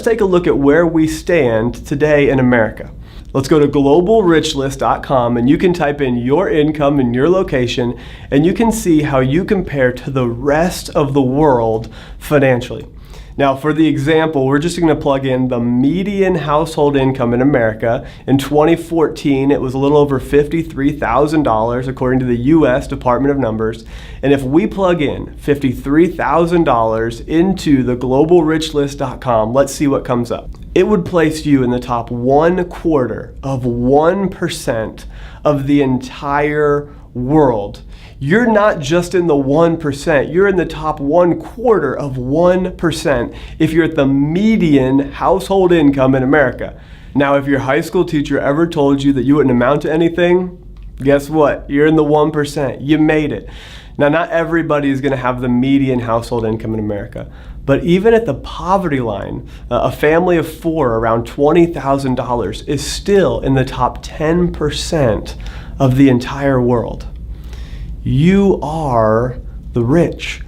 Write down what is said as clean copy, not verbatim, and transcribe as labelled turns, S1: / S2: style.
S1: take a look at where we stand today in America. Let's go to globalrichlist.com and you can type in your income and your location and you can see how you compare to the rest of the world financially. Now for the example, we're just going to plug in the median household income in America. In 2014, it was a little over $53,000 according to the US Department of Numbers. And if we plug in $53,000 into the globalrichlist.com, let's see what comes up. It would place you in the top 1/4% of the entire world. You're not just in the 1%, you're in the top 1/4% if you're at the median household income in America. Now, if your high school teacher ever told you that you wouldn't amount to anything, guess what? You're in the 1%. You made it. Now, not everybody is going to have the median household income in America, but even at the poverty line, a family of 4 around $20,000 is still in the top 10% of the entire world. You are the rich.